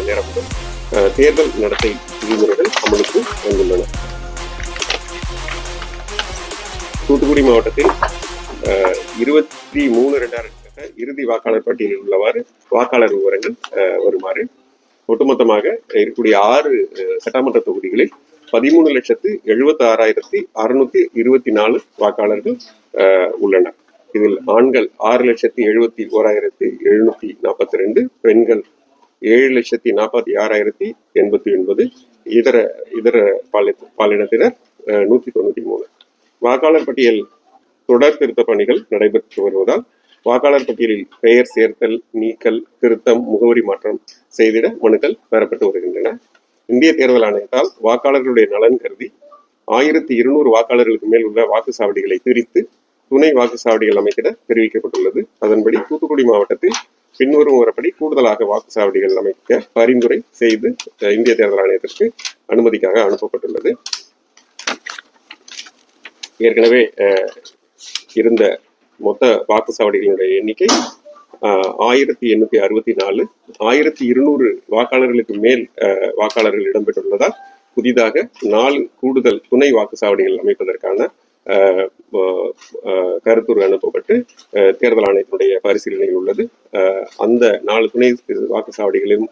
நேரம் தேர்தல் நடத்தை விதிமுறைகள் அமலுக்கு வந்துள்ளன. தூத்துக்குடி மாவட்டத்தில் 23/2000 இறுதி வாக்காளர் பட்டியலில் உள்ளவாறு வாக்காளர் விவரங்கள் வருமாறு. ஒட்டுமொத்தமாக இருக்கக்கூடிய 6 சட்டமன்ற தொகுதிகளில் 13,76,624 வாக்காளர்கள் உள்ளனர். இதில் ஆண்கள் 6,71,742, பெண்கள் 7,46,089, இதர பாலினத்தினர் 193. வாக்காளர் பட்டியல் தொடர் திருத்த பணிகள் நடைபெற்று வருவதால் வாக்காளர் பட்டியலில் பெயர் சேர்த்தல், நீக்கல், திருத்தம், முகவரி மாற்றம் செய்திட மனுக்கள் பெறப்பட்டு வருகின்றன. இந்திய தேர்தல் ஆணையத்தால் வாக்காளர்களுடைய நலன் கருதி 1200 வாக்காளர்களுக்கு மேல் உள்ள வாக்குச்சாவடிகளை பிரித்து துணை வாக்குச்சாவடிகள் அமைத்திட தெரிவிக்கப்பட்டுள்ளது. அதன்படி தூத்துக்குடி மாவட்டத்தில் பின்வரும் முறைப்படி கூடுதலாக வாக்குச்சாவடிகள் அமைக்க பரிந்துரை செய்து இந்திய தேர்தல் ஆணையத்திற்கு அனுமதிக்காக அனுப்பப்பட்டுள்ளது. ஏற்கனவே இருந்த மொத்த வாக்குச்சாவடிகளுடைய எண்ணிக்கை 1864. 1200 வாக்காளர்களுக்கு மேல் வாக்காளர்கள் இடம்பெற்றுள்ளதால் புதிதாக 4 கூடுதல் துணை வாக்குச்சாவடிகள் அமைப்பதற்கான கருத்துரு அனுப்பப்பட்டு தேர்தல் ஆணையத்தினுடைய பரிசீலனையில் உள்ளது. அந்த 4 துணை வாக்குச்சாவடிகளையும்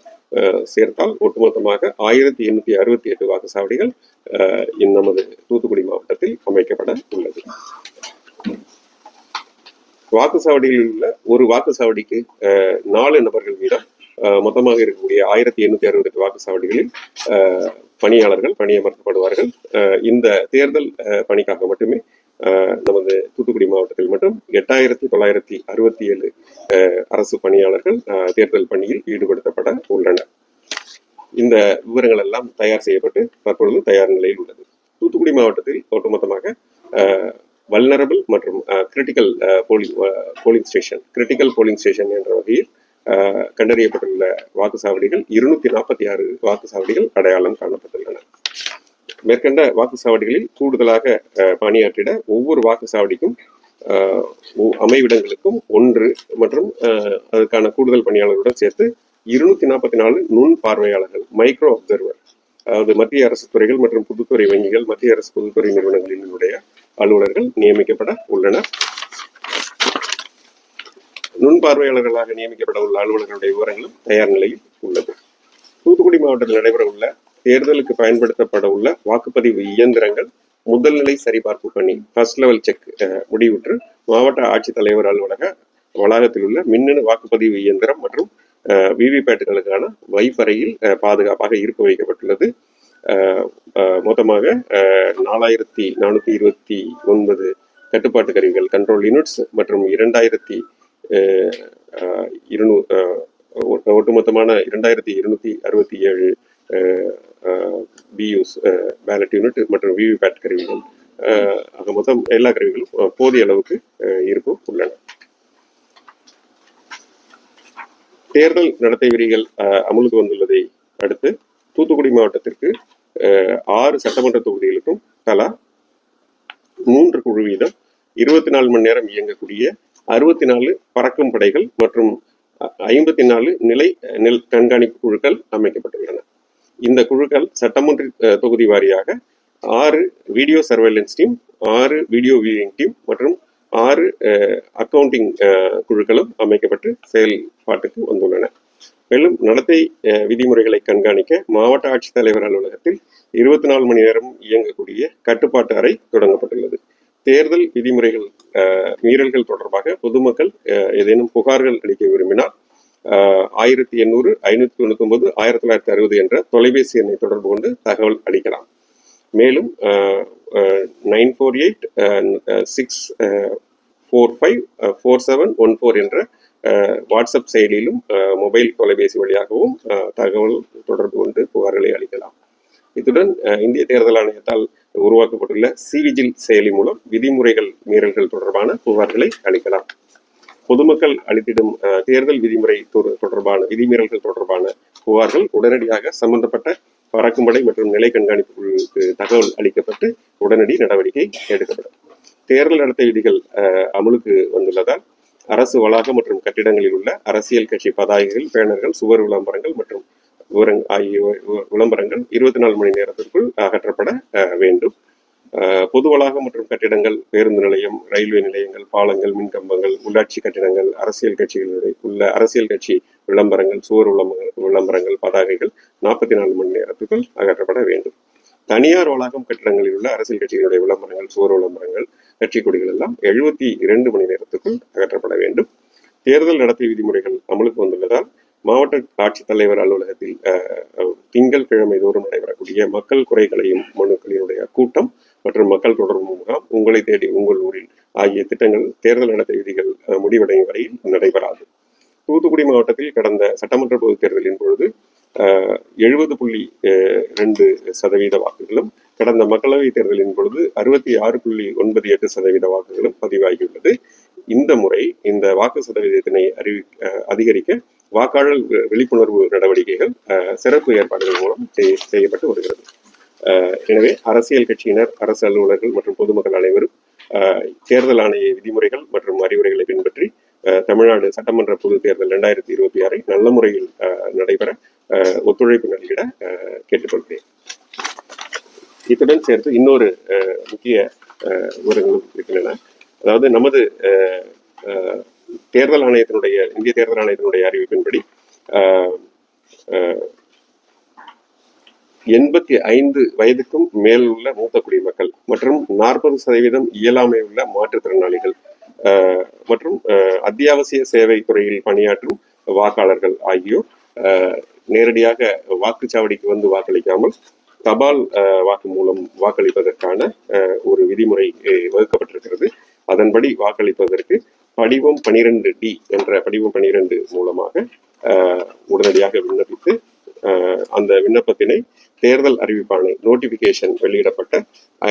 சேர்த்தால் ஒட்டுமொத்தமாக 1868 வாக்குச்சாவடிகள் நமது தூத்துக்குடி மாவட்டத்தில் அமைக்கப்பட உள்ளது. வாக்குச்சாவடியில் உள்ள ஒரு வாக்குச்சாவடிக்கு 4 நபர்கள் வீதம் மொத்தமாக இருக்கக்கூடிய 1868 வாக்குச்சாவடிகளில் பணியாளர்கள் பணியமர்த்தப்படுவார்கள். இந்த தேர்தல் பணிக்காக மட்டுமே நமது தூத்துக்குடி மாவட்டத்தில் மட்டும் 8,967 அரசு பணியாளர்கள் தேர்தல் பணியில் ஈடுபடுத்தப்பட உள்ளனர். இந்த விவரங்கள் எல்லாம் தயார் செய்யப்பட்டு தற்பொழுது தயார் நிலையில் உள்ளது. தூத்துக்குடி மாவட்டத்தில் ஒட்டுமொத்தமாக வல்னரபிள் மற்றும் கிரிட்டிக்கல் போலிங் ஸ்டேஷன் என்ற வகையில் கண்டறியப்பட்டுள்ள வாக்குச்சாவடிகள் 246 வாக்குச்சாவடிகள் அடையாளம் காணப்பட்டுள்ளன. மேற்கண்ட வாக்குச்சாவடிகளில் கூடுதலாக பணியாற்றிட ஒவ்வொரு வாக்குச்சாவடிக்கும் அமைவிடங்களுக்கும் 1 மற்றும் அதற்கான கூடுதல் பணியாளர்களுடன் சேர்த்து 244 நுண் பார்வையாளர்கள், மைக்ரோ அப்சர்வர், அதாவது மத்திய அரசு துறைகள் மற்றும் பொதுத்துறை வங்கிகள், மத்திய அரசு பொதுத்துறை நிறுவனங்களினுடைய அலுவலர்கள் நியமிக்கப்பட உள்ளனர். நுண்பார்வையாளர்களாக நியமிக்கப்பட உள்ள அலுவலர்களுடைய விவரங்களும் தயார் நிலையில் உள்ளது. தூத்துக்குடி மாவட்டத்தில் நடைபெற உள்ள தேர்தலுக்கு பயன்படுத்தப்பட உள்ள வாக்குப்பதிவு இயந்திரங்கள் முதல் நிலை சரிபார்ப்பு பணி ஃபர்ஸ்ட் லெவல் செக் முடிவுற்று மாவட்ட ஆட்சித்தலைவர் அலுவலக வளாகத்தில் உள்ள மின்னணு வாக்குப்பதிவு இயந்திரம் மற்றும் விவிபேட்டுகளுக்கான வைஃபறையில் பாதுகாப்பாக இருப்பு வைக்கப்பட்டுள்ளது. மொத்தமாக 4,429 கட்டுப்பாட்டு கருவிகள், கண்ட்ரோல் யூனிட்ஸ் மற்றும் 2,200 ஒட்டுமொத்தமான 2,267 பியூஸ் பேலட் யூனிட் மற்றும் விவிபேட் கருவிகள், ஆக மொத்தம் எல்லா கருவிகளும் போதிய அளவுக்கு இருப்பு உள்ளன. தேர்தல் நடத்தை விதிகள் அமலுக்கு வந்துள்ளதை அடுத்து தூத்துக்குடி மாவட்டத்திற்கு 6 சட்டமன்ற தொகுதிகளுக்கும் தலா 3 குழு வீதம் 24 மணி நேரம் இயங்கக்கூடிய 64 பறக்கும் படைகள் மற்றும் 54 நிலை கண்காணிப்பு குழுக்கள் அமைக்கப்பட்டுள்ளன. இந்த குழுக்கள் சட்டமன்ற தொகுதி வாரியாக 6 video surveillance team, 6 video viewing team மற்றும் 6 அக்கவுண்டிங் குழுக்களும் அமைக்கப்பட்டு செயல்பாட்டுக்கு வந்துள்ளன. மேலும் நடத்தை விதிமுறைகளை கண்காணிக்க மாவட்ட ஆட்சித்தலைவர் அலுவலகத்தில் 24 மணி நேரம் இயங்கக்கூடிய கட்டுப்பாட்டு அறை தொடங்கப்பட்டுள்ளது. தேர்தல் விதிமுறைகள் மீறல்கள் தொடர்பாக பொதுமக்கள் ஏதேனும் புகார்கள் அளிக்க விரும்பினால் 1800-599-1960 என்ற தொலைபேசி எண்ணை தொடர்பு கொண்டு தகவல் அளிக்கலாம். மேலும் 948-645-4714 என்ற வாட்ஸ்அப் செயலியிலும் மொபைல் தொலைபேசி வழியாகவும் தகவல் தொடர்பு கொண்டு புகார்களை அளிக்கலாம். இத்துடன் இந்திய தேர்தல் ஆணையத்தால் உருவாக்கப்பட்டுள்ள சிவிஜில் செயலி மூலம் விதிமுறைகள் மீறல்கள் தொடர்பான புகார்களை அளிக்கலாம். பொதுமக்கள் அளித்திடும் தேர்தல் விதிமுறை தொடர்பான விதிமீறல்கள் தொடர்பான புகார்கள் உடனடியாக சம்பந்தப்பட்ட பறக்கும்படை மற்றும் நிலை கண்காணிப்பு குழுவுக்கு தகவல் அளிக்கப்பட்டு உடனடி நடவடிக்கை எடுக்கப்படும். தேர்தல் நடத்தை விதிகள் அமலுக்கு வந்துள்ளதால் அரசு வளாகம் மற்றும் கட்டிடங்களில் உள்ள அரசியல் கட்சி பதாகைகள், பேனர்கள், சுவர் விளம்பரங்கள் மற்றும் ஆகிய விளம்பரங்கள் 24 மணி நேரத்திற்குள் அகற்றப்பட வேண்டும். பொது வளாகம் மற்றும் கட்டிடங்கள், பேருந்து நிலையம், ரயில்வே நிலையங்கள், பாலங்கள், மின்கம்பங்கள், உள்ளாட்சி கட்டிடங்கள், அரசியல் கட்சிகளுடைய உள்ள அரசியல் கட்சி விளம்பரங்கள், சுவர் விளம்பரங்கள், பதாகைகள் 44 மணி நேரத்துக்குள் அகற்றப்பட வேண்டும். தனியார் வளாகம் கட்டிடங்களில் உள்ள அரசியல் கட்சிகளுடைய விளம்பரங்கள், சுவர் விளம்பரங்கள், கட்சி கொடிகள் எல்லாம் 72 மணி நேரத்துக்குள் அகற்றப்பட வேண்டும். தேர்தல் நடத்தை விதிமுறைகள் அமலுக்கு வந்துள்ளதால் மாவட்ட ஆட்சித்தலைவர் அலுவலகத்தில் திங்கட்கிழமை தோறும் நடைபெறக்கூடிய மக்கள் குறைகளையும் மனுக்களினுடைய கூட்டம் மற்றும் மக்கள் தொடர்பு முகாம், உங்களை தேடி உங்கள் ஊரில் ஆகிய திட்டங்கள் தேர்தல் நடத்தை விதிகள் முடிவடையும் வரையில் நடைபெறாது. தூத்துக்குடி மாவட்டத்தில் கடந்த சட்டமன்ற பொதுத் தேர்தலின் பொழுது 70.2% வாக்குகளும், கடந்த மக்களவை தேர்தலின் பொழுது 66.98% வாக்குகளும் பதிவாகியுள்ளது. இந்த முறை இந்த வாக்கு சதவீதத்தினை அதிகரிக்க வாக்காளர் விழிப்புணர்வு நடவடிக்கைகள் சிறப்பு ஏற்பாடுகள் மூலம் செய்யப்பட்டு வருகிறது. எனவே அரசியல் கட்சியினர், அரசு அலுவலர்கள் மற்றும் பொதுமக்கள் அனைவரும் தேர்தல் ஆணைய விதிமுறைகள் மற்றும் அறிவுரைகளை பின்பற்றி தமிழ்நாடு சட்டமன்ற பொது தேர்தல் 2026 நல்ல முறையில் நடைபெற ஒத்துழைப்பு நல்கிட கேட்டுக்கொள்கிறேன். இத்துடன் சேர்த்து இன்னொரு முக்கிய விவரங்களும் இருக்கின்றன. அதாவது நமது தேர்தல் ஆணையத்தினுடைய இந்திய தேர்தல் ஆணையத்தினுடைய அறிவிப்பின்படி 85 வயதுக்கும் மேல் உள்ள மூத்த குடிமக்கள் மற்றும் 40% இயலாமை உள்ள மாற்றுத்திறனாளிகள் மற்றும் அத்தியாவசிய சேவை துறையில் பணியாற்றும் வாக்காளர்கள் ஆகியோர் நேரடியாக வாக்குச்சாவடிக்கு வந்து வாக்களிக்காமல் தபால் வாக்கு மூலம் வாக்களிப்பதற்கான ஒரு விதிமுறை வகுக்கப்பட்டிருக்கிறது. அதன்படி வாக்களிப்பதற்கு படிவம் 12D என்ற படிவம் 12 மூலமாக உடனடியாக விண்ணப்பித்து அந்த விண்ணப்பத்தினை தேர்தல் அறிவிப்பாணை நோட்டிபிகேஷன் வெளியிடப்பட்ட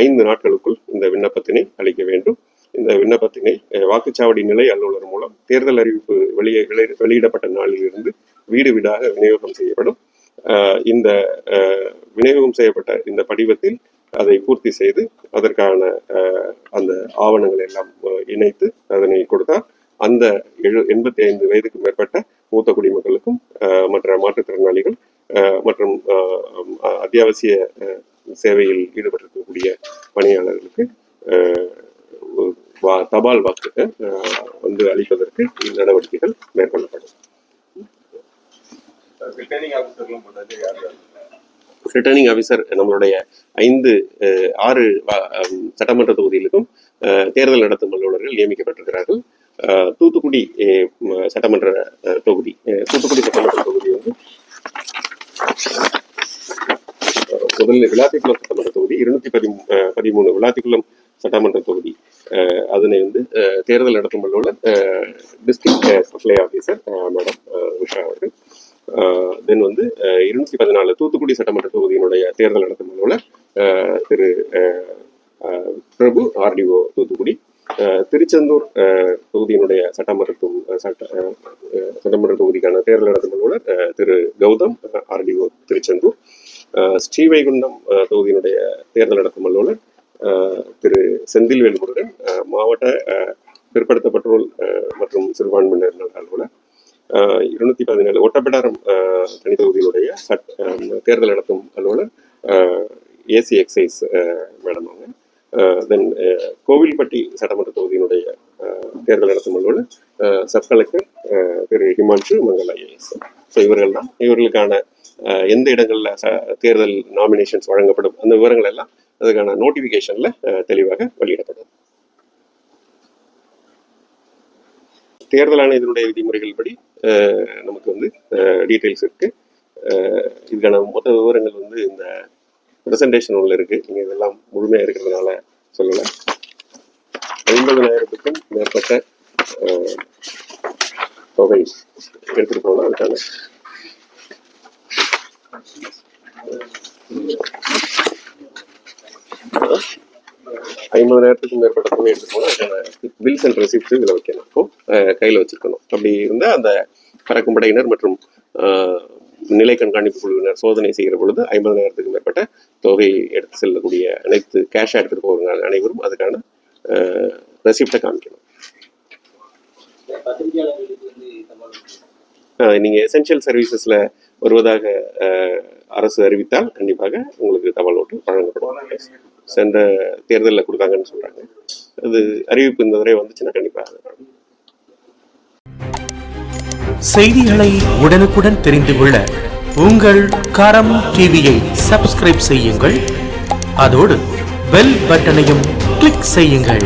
5 நாட்களுக்குள் இந்த விண்ணப்பத்தினை அளிக்க வேண்டும். இந்த விண்ணப்பத்தினை வாக்குச்சாவடி நிலை அலுவலர் மூலம் தேர்தல் அறிவிப்பு வெளியிடப்பட்ட நாளிலிருந்து வீடு வீடாக விநியோகம் செய்யப்படும். இந்த விநியோகம் செய்யப்பட்ட இந்த படிவத்தில் அதை பூர்த்தி செய்து அதற்கான அந்த ஆவணங்களை எல்லாம் இணைத்து அதனை கொடுத்தால் அந்த 85 வயதுக்கு மேற்பட்ட மூத்த குடிமக்களுக்கும் மற்ற மாற்றுத்திறனாளிகள் மற்றும் அத்தியாவசிய சேவையில் ஈடுபட்டிருக்கக்கூடிய பணியாளர்களுக்கு தபால் வாக்கு வந்து அளிப்பதற்கு நடவடிக்கைகள் மேற்கொள்ளப்படும். ரிட்டர்னிங் ஆஃபீஸர் நம்மளுடைய 6 சட்டமன்ற தொகுதிகளுக்கும் தேர்தல் நடத்தும் அலுவலர்கள் நியமிக்கப்பட்டிருக்கிறார்கள். தூத்துக்குடி சட்டமன்ற தொகுதி வந்து முதலில் விளாத்திக்குளம் சட்டமன்ற தொகுதி 213 விளாத்திக்குளம் சட்டமன்ற தொகுதி அதனை வந்து தேர்தல் நடத்தும் அலுவலர் district supply officer madam Usha அவர்கள். தென் வந்து 214 தூத்துக்குடி சட்டமன்ற தொகுதியினுடைய தேர்தல் நடத்தும் அலுவலர் திரு பிரபு ஆர்டிஓ தூத்துக்குடி. திருச்செந்தூர் தொகுதியினுடைய சட்டமன்ற தொகுதிக்கான தேர்தல் நடத்தும் அலுவலர் திரு கௌதம் ஆர்டிஓ திருச்செந்தூர். ஸ்ரீவைகுண்டம் தொகுதியினுடைய தேர்தல் நடத்தும் அலுவலர் திரு செந்தில்வேல் முருகன். மாவட்ட பிற்படுத்தப்பட்டோர் மற்றும் சிறுபான்மையினர் அலுவலர் 217 ஒட்டப்பிடாரம் தனி தொகுதியினுடைய தேர்தல் நடத்தும் அலுவலர் ஏசி எக்ஸைஸ் மேடம் அவங்க. தென் கோவில்பட்டி சட்டமன்ற தொகுதியினுடைய தேர்தல் நடத்தும் அலுவலர் சப் கலெக்டர் திரு ஹிமான்ஷு மங்கல் ஐஏஎஸ். ஸோ இவர்களுக்கான எந்த இடங்கள்ல தேர்தல் நாமினேஷன்ஸ் வழங்கப்படும் அந்த விவரங்கள் எல்லாம் அதுக்கான நோட்டிபிகேஷன்ல தெளிவாக வெளியிடப்படும். தேர்தல் ஆணையத்தினுடைய விதிமுறைகள் படி நமக்கு வந்து டீட்டெயில்ஸ் இருக்கு. இதுக்கான மொத்த விவரங்கள் வந்து இந்த ப்ரெசன்டேஷன் உள்ள இருக்கு. நீங்க இதெல்லாம் முழுமையா இருக்கிறதுனால சொல்லல. 50,000க்கும் மேற்பட்ட தொகை எடுத்துட்டு போகலாம். அதுக்கான 50,000க்கும் மேற்பட்ட தொகை எடுத்துட்டு போனால் அதுக்கான பில்ஸ் அண்ட் ரெசிப்ட்ஸ் இதில் வைக்கணும். அப்போ கையில் வச்சிருக்கணும். அப்படி இருந்தால் அந்த பறக்கும் படையினர் மற்றும் நிலை கண்காணிப்பு குழுவினர் சோதனை செய்கிற பொழுது 50,000க்கும் மேற்பட்ட தொகை எடுத்து செல்லக்கூடிய அனைத்து கேஷாக எடுத்துகிட்டு போகிற அனைவரும் அதுக்கான ரெசிப்டை காமிக்கணும். நீங்கள் எசென்ஷியல் சர்வீசஸில் வருவதாக அரசு அறிவித்தால் கண்டிப்பாக உங்களுக்கு தபால் ஓட்டு வழங்கப்படும். சென்ற தேர்தலில் கொடுத்தாங்கன்னு சொல்கிறாங்க. அது அறிவிப்பு இந்த தடவை வந்துச்சுன்னா கண்டிப்பாக. செய்திகளை உடனுக்குடன் தெரிந்து கொள்ள உங்கள் கரம் டிவியை சப்ஸ்கிரைப் செய்யுங்கள். அதோடு பெல் பட்டனையும் கிளிக் செய்யுங்கள்.